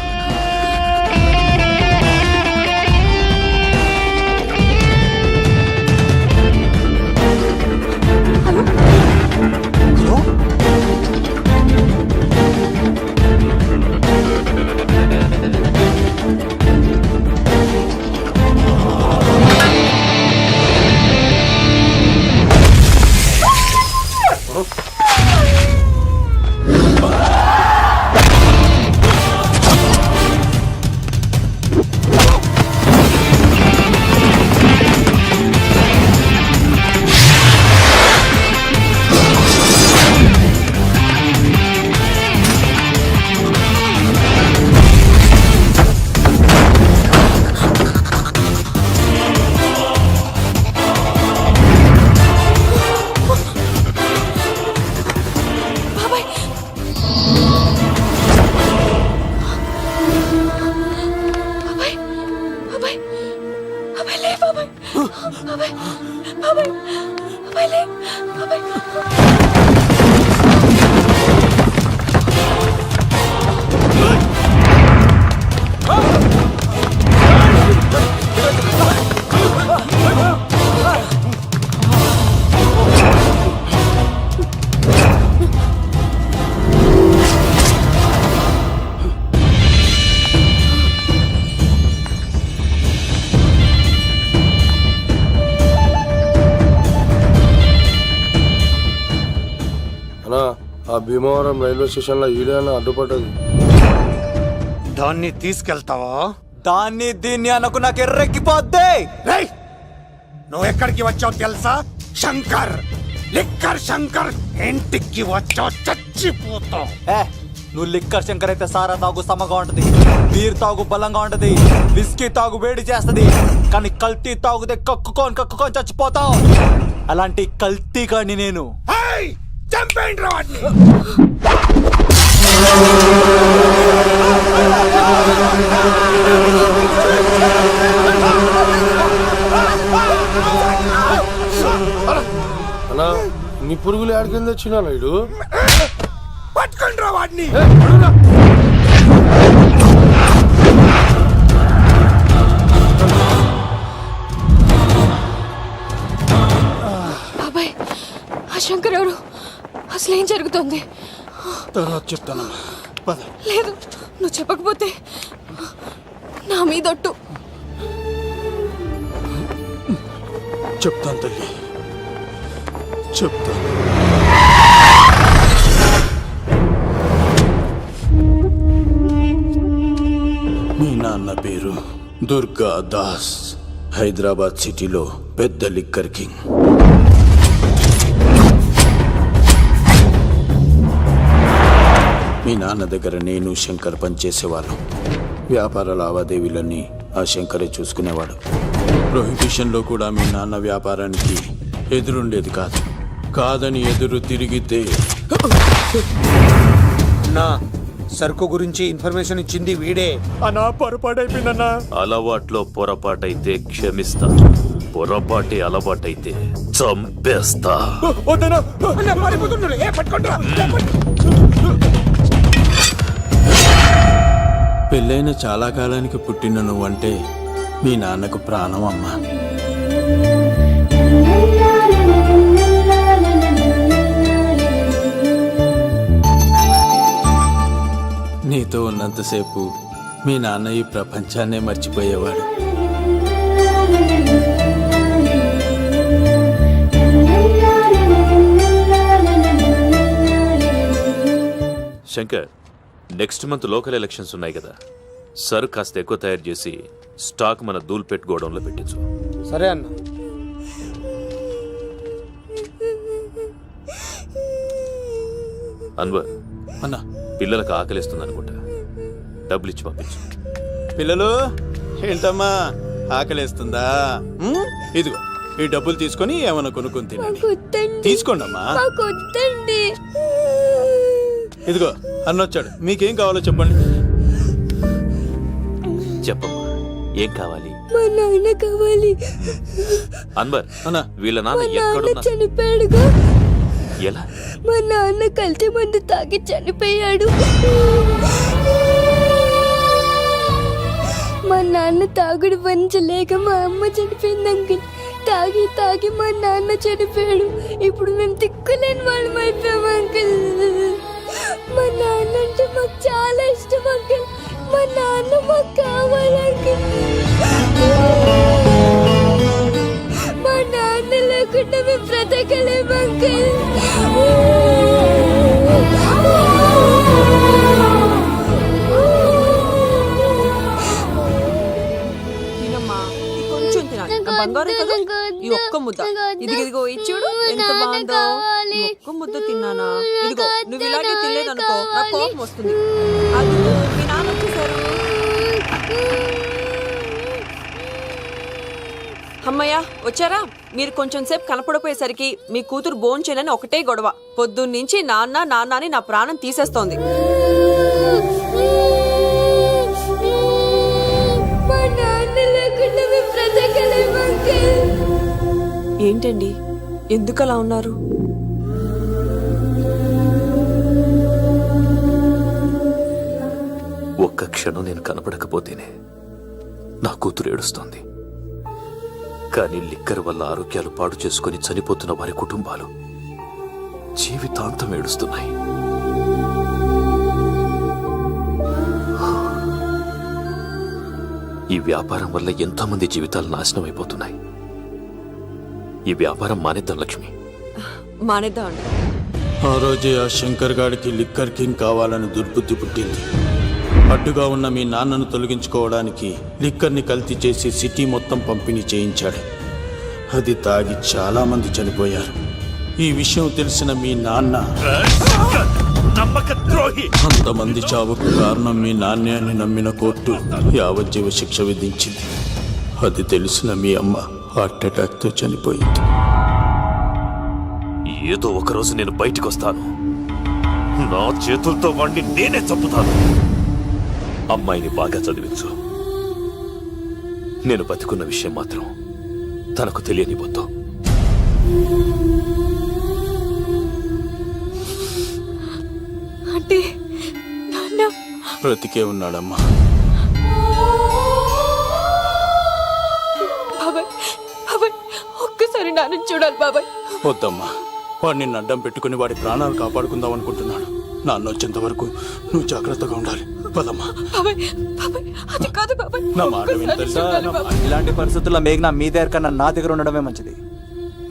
భీమవరం రైల్వే స్టేషన్ లో ఈడేనా అడ్డుపడ్డది. దాన్ని తీసుకెళ్తావా? దాన్ని దీన్ని అనకు నాకు ఎర్రెక్కిపోద్ది. రేయ్, నువ్వు ఎక్కడికి వచ్చావు తెలుసా? శంకర్, లిక్కర్ శంకర్ ఇంటికి వచ్చావు, చచ్చిపోతావు. నువ్వు లిక్కర్ శంకర్ అయితే సారా తాగు సమ్మగా ఉంటది, బీర్ తాగు బలంగా ఉంటది, విస్కీ తాగు వేడి చేస్తది, కానీ కల్తీ తాగుతే కక్కుకొని చచ్చిపోతావు. అలాంటి కల్తీ కాని నేను. ఏయ్, చంపేయండి రా వాడిని. అన్నా, నీ పురుగులు ఆడికింద వచ్చినా ఇడు. పట్టుకోండి రా వాడిని. బాబాయ్, ఆ శంకర్ ఎవరు? అసలు ఏం జరుగుతుంది? తర్వాత చెప్తానమ్మా. పద. లేదు, నువ్వు చెప్పకపోతే నా మీదొట్టు. చెప్తాను తల్లి, చెప్తాను. మీ నాన్న పేరు దుర్గా దాస్, హైదరాబాద్ సిటీలో పెద్ద లిక్కర్ కింగ్. మీ నాన్న దగ్గర నేను శంకర్ పనిచేసేవాళ్ళం. వ్యాపార లావాదేవీలన్నీ ఆ శంకరే చూసుకునేవాడు. ప్రొహిబిషన్లో కూడా మీ నాన్న వ్యాపారానికి ఎదురుండేది కాదు. కాదని ఎదురు తిరిగితే నా సరుకు గురించి ఇన్ఫర్మేషన్ ఇచ్చింది వీడే. అన్నా పొరపాటైపోయిందన్నా. అలవాట్లో పొరపాటైతే క్షమిస్తా, పొరపాటే అలవాటైతే చంపేస్తా. వద్దనా. పెళ్ళైన చాలా కాలానికి పుట్టిన నువ్వంటే మీ నాన్నకు ప్రాణం అమ్మా. నీతో ఉన్నంతసేపు మీ నాన్న ఈ ప్రపంచాన్నే మర్చిపోయేవాడు. Shankar, next month local elections ఉన్నాయి కదా, సరుకు కాస్త ఎక్కువ తయారు చేసి స్టాక్ మన దూల్పేట్ గోడౌన్లో పెట్టించు. సరే అన్న. అన్వర్ అన్నా, పిల్లలకు ఆకలిస్తుంది అనుకుంటా, డబ్బులు ఇచ్చి పంపించు. పిల్లలు ఏంటమ్మా ఆకలేస్తుందా? ఇదిగో ఈ డబ్బులు తీసుకొని ఏమైనా కొనుక్కొని తినండి. తీసుకోండి అమ్మా. ఇదిగో అన్నొచ్చాడు, మీకేం కావాలో చెప్పండి. చెప్పమ్మా, ఏం కావాలి? మా నాన్న కావాలి. అన్వర్, అన్నా, వీళ్ళ నాన్న ఎక్కడున్నా? చనిపోయాడుగా. ఎలా? మా నాన్న కల్తీ మందు తాగి చనిపోయాడు. మా నాన్న తాగుడు భరించలేక మా అమ్మ చనిపోయింది అంకుల్. తాగి తాగి మా నాన్న చనిపోయాడు. ఇప్పుడు మేము తిక్కులేని వాళ్ళం అయిపోయాం అంకుల్. మా నాన్న అంటే మాకు చాలా ఇష్టం అంకుల్. మా నాన్న మాకు కావాలి అంకుల్. మా నాన్న లేకుండా మేము బ్రతకలేము అంకుల్. కొంచెం తినాలి. బంగారం కదా, ఈ ఒక్క ముద్ద. ఇదిగో ఇచ్చుడు ఎంత బాగుందో. ఈ ఒక్క ముద్ద తిన్నానా? ఇదిగో నువ్వు ఇలాగే తినలేదనుకో నా కోపం వస్తుంది. అది మీ నాన్న వచ్చేసారు. అమ్మయ్య వచ్చారా? మీరు కొంచెం సేపు కనపడిపోయేసరికి మీ కూతురు భోంచేయాలని ఒకటే గొడవ. పొద్దున్నుంచి నాన్న నాన్న అని నా ప్రాణం తీసేస్తోంది. ఏంటండి, ఎందుకు అలా ఉన్నారు? ఒక్క క్షణం నేను కనపడకపోతేనే నా కూతురు ఏడుస్తోంది. కానీ లిక్కర్ వల్ల ఆరోగ్యాలు పాడు చేసుకుని చనిపోతున్న వారి కుటుంబాలు జీవితాంతం ఏడుస్తున్నాయి. ఈ వ్యాపారం వల్ల ఎంతో మంది జీవితాలు నాశనం అయిపోతున్నాయి. ఈ వ్యాపారం మానేద్దాం లక్ష్మి. మానేద్దాం అండి. ఆ రోజే ఆ శంకర్ గాడికి లిక్కర్ కింగ్ కావాలని దుర్బుద్ధి పుట్టింది. అడ్డుగా ఉన్న మీ నాన్నను తొలగించుకోవడానికి లిక్కర్ని కల్తీ చేసి సిటీ మొత్తం పంపిణీ చేయించాడు. అది తాగి చాలా మంది చనిపోయారు. ఈ విషయం తెలిసిన మీ నాన్న అంతమంది చావుకు కారణం మీ నాన్నే అని నమ్మిన కోర్టు యావజ్జీవ శిక్ష విధించింది. అది తెలిసిన మీ అమ్మ హార్ట్ అటాక్తో చనిపోయింది. ఏదో ఒకరోజు నేను బయటికి వస్తాను. నా చేతులతో వాడిని నేనే చంపుతాను. అమ్మాయిని బాగా చదివించు. నేను బతికున్న విషయం మాత్రం తనకు తెలియనిపోతూ. అంటే నాన్న బ్రతికే ఉన్నాడమ్మా. బాబాయ్ బాబాయ్ ఒక్కసారి నాన్న చూడాలి బాబాయ్. వద్దమ్మా, వాడిని అడ్డం పెట్టుకుని వాడి ప్రాణాలు కాపాడుకుందాం అనుకుంటున్నాడు. నాన్న వచ్చేంత వరకు నువ్వు జాగ్రత్తగా ఉండాలి. పదమ్మా. బాబాయ్ బాబాయ్ అది కాదు బాబాయ్. నా మాట విను ఒక్కసారి తెలుసా? చూడాలి బాబాయ్. ఇలాంటి పరిస్థితుల్లో మేఘన మీ దగ్గర కన్నా నా దగ్గర ఉండడమే మంచిది.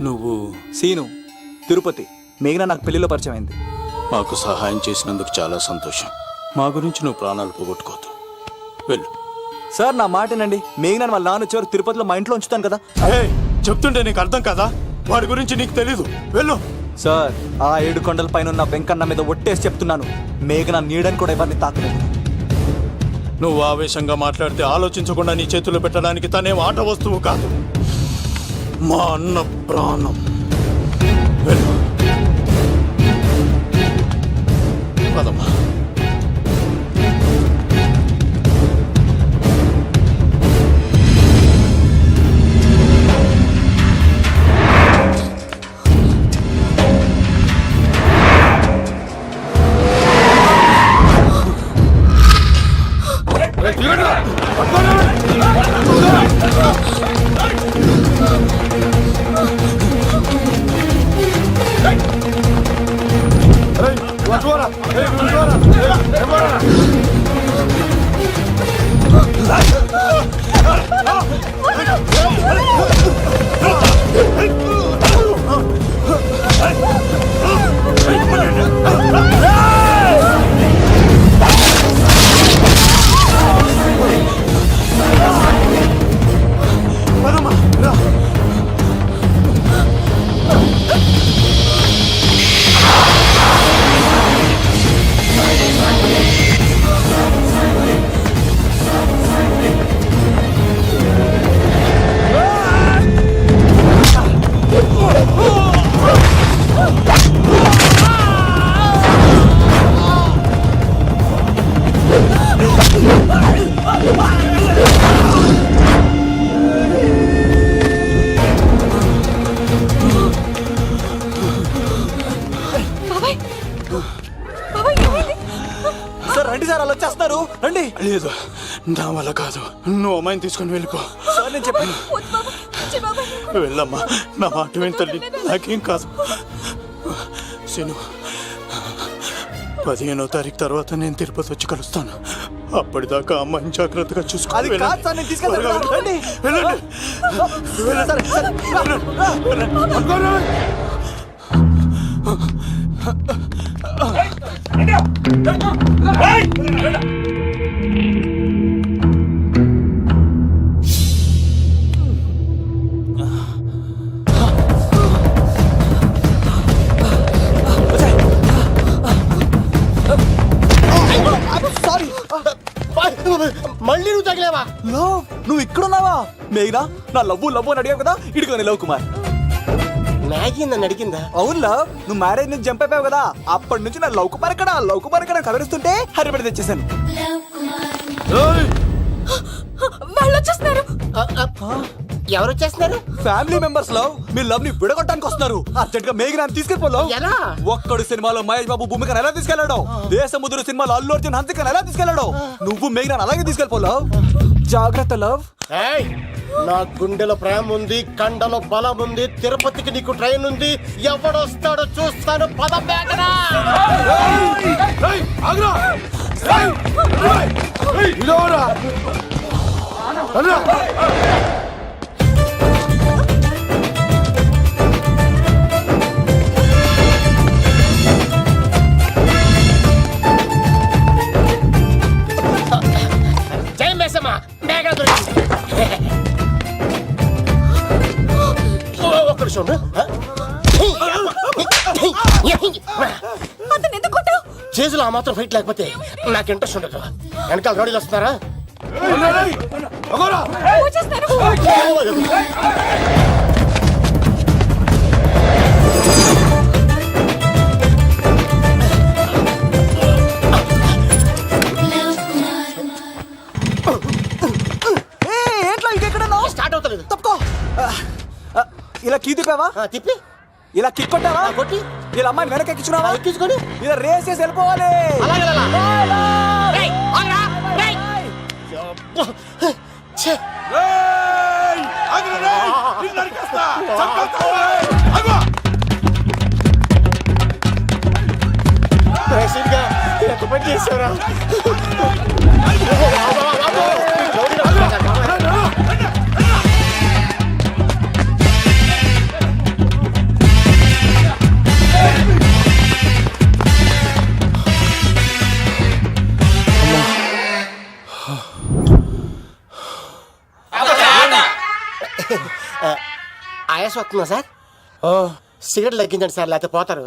నువ్వు సీను, తిరుపతి. మేఘన నాకు పెళ్లిలో పరిచయం అయింది. మాకు సహాయం చేసినందుకు చాలా సంతోషం. మా గురించి నువ్వు ప్రాణాలు పోగొట్టుకోవద్దు. వెళ్ళు. సార్ నా మాటనండి. మేఘన వాళ్ళ నాన్న వచ్చేవారు తిరుపతిలో మా ఇంట్లో ఉంచుతాను కదా. చెప్తుంటే నీకు అర్థం కాదా? వాడి గురించి నీకు తెలీదు. వెళ్ళు. సార్ ఆ 7 కొండల పైన ఉన్న వెంకన్న మీద ఒట్టేసి చెప్తున్నాను, మేఘన నీడని కూడా ఎవరిని తాకలేదు. నువ్వు ఆవేశంగా మాట్లాడితే ఆలోచించకుండా నీ చేతులు పెట్టడానికి తనేం ఆట వస్తువు కాదు. మా అన్న ప్రాణం. వెళ్ళు. పదమ్మా. సార్ రండి సార్, అలా వచ్చేస్తున్నారు. రండి. లేదు, నా వల్ల కాదు. నువ్వు అమ్మాయిని తీసుకొని వెళ్ళిపో. సార్ నేను చెప్పాను. వెళ్ళమ్మా, నా మాట విని తల్లి. నాకేం కాదు. శను, 15వ తారీఖు తర్వాత నేను తిరుపతి వచ్చి కలుస్తాను. అప్పటిదాకా అమ్మాయిని జాగ్రత్తగా అది చూసుకోవాలి. కాదు సార్, నేను తీసుకెళ్తాను. రండి. వెళ్ళండి. Sir, sir. సారీ. మళ్ళీ నువ్వు తగిలేవా? లవ్, నువ్వు ఇక్కడున్నావా? మేఘనా, నా లవ్వు అని అడిగావు కదా, ఇడిగా లవ్ కుమార్. మ్యాగీ నన్ను అడిగిందా? అవును లవ్, నువ్వు మ్యారేజ్ నుంచి జంప్ అయిపోయావు కదా, అప్పటి నుంచి నా లవ్ కుమార్ ఎక్కడ కలరిస్తుంటే హరిపడి తెచ్చేసాను. వాళ్ళు వచ్చేస్తున్నారు. ఎవరు వచ్చేస్తున్నారు? ఫ్యామిలీ మెంబర్స్ లవ్, మీ లవ్ ని విడగొట్టడానికి వస్తున్నారు. అర్జెంట్ గా మేఘనాన్ని తీసుకెళ్ళిపోలేవు. ఎలా? ఒక్కడు సినిమాలో మహేష్ బాబు భూమికను ఎలా తీసుకెళ్లాడు, దేశముద్రు సినిమాలో అల్లు అర్జున్ హంసికను ఎలా తీసుకెళ్లాడు, నువ్వు మేఘనాన్ని అలాగే తీసుకెళ్ళిపోలేవు. జాగ్రత్త లవ్. ఏయ్, నా గుండెలో ప్రేమ ఉంది, కండలో బలం ఉంది, తిరుపతికి నీకు ట్రైన్ ఉంది. ఎవడొస్తాడో చూస్తాను. పద మేఘనా. నిమిషం ఉండు. చేతులు ఆ మాత్రం ఫైట్ లేకపోతే నాకు ఇంట్రెస్ట్ ఉండదు. వెనకాల రోడీలు వస్తున్నారా? ఏంట్లో ఇంకెక్కడ స్టార్ట్ అవుతలేదు. తప్పుకో ఇలా కీ తిప్పావా? తిప్పి ఇలా కిక్ కొట్టావా? కొట్టి ఇలా అమ్మాయిని వెనక ఎక్కించున్నావా? ఎక్కించుకొని ఇలా రేస్ చేసి వెళ్ళిపోవాలి. అలాగే ఎంత పని చేశారా? ఆయాసం వస్తుందా సార్? సిగరెట్ తగ్గించండి సార్, లేకపోతే పోతారు.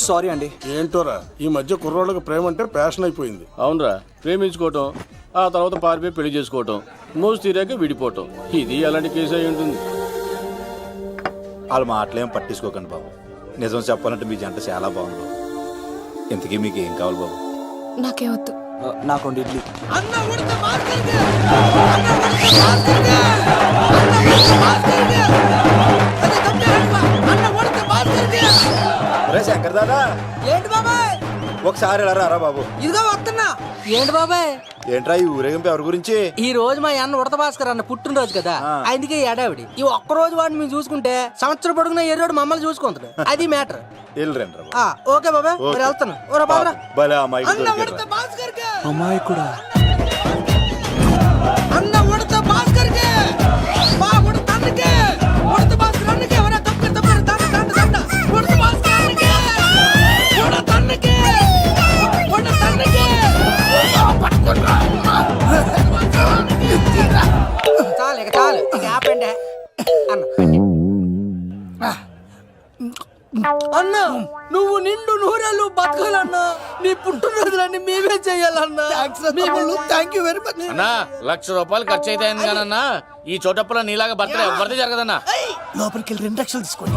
సారీ అండి. ఏంటోరా ఈ మధ్య కుర్రోళ్ళకి ప్రేమ అంటే ప్యాషన్ అయిపోయింది. అవునరా, ప్రేమించుకోవటం, ఆ తర్వాత పారిపోయి పెళ్లి చేసుకోవటం, మోజు తీరాక విడిపోవటం, ఇది అలాంటి కేసు అయి ఉంటుంది. వాళ్ళ మాటలేం పట్టించుకోకండి బాబు. నిజం చెప్పాలంటే మీ జంట చాలా బాగుంది. ఇంతకీ మీకు ఏం కావాలి బాబు? నాకేమొద్దు. నాకు ఇడ్లీ. శంకర్ దాదా, ఏంటి బాబాయ్? ఒకసారి ఎలా రారా బాబు? ఇదిగో వస్తున్నా. ఏంటి బాబాయ్? ఏంట్రా ఈ ఊరేగింపు ఎవరి గురించి? ఈ రోజు మా అన్న ఉడత భాస్కర్ అన్న పుట్టినరోజు కదా, అందుకే ఏడావిడి. ఈ ఒక్క రోజు వాడిని మేము చూసుకుంటే సంవత్సరం పొడుగున ఏరోడు మమ్మల్ని చూసుకుంటాడు. అది మ్యాటర్. ఓకే బాబాయ్, మరి వెళ్తాను. అమ్మాయి కూడా అన్న ఉడత భాస్కర్ కే మా ఉడత అన్నకే ఉడత భాస్కర్ అన్నకే ఎవరా తప్ప దండ దండ దండ ఉడత భాస్కర్ అన్నకే ఉడత అన్నకే ఉడత అన్నకే చాలు ఇక చాలు ఇక ఆపండి అన్న. నువ్వు నిండు నూరేళ్ళు బతకాలన్నా, నీ పుట్టినరోజులన్నీ మేమే చెయ్యాలన్నా. థ్యాంక్ యూ వెరీ మచ్ అన్నా. 1,00,000 రూపాయలు ఖర్చు అయితే అయింది కానన్నా, ఈ చోటప్పులో నీలాగా బర్త్డే ఎవరిది జరగదన్నా. లోపలికి వెళ్ళి 2 లక్షలు తీసుకోండి.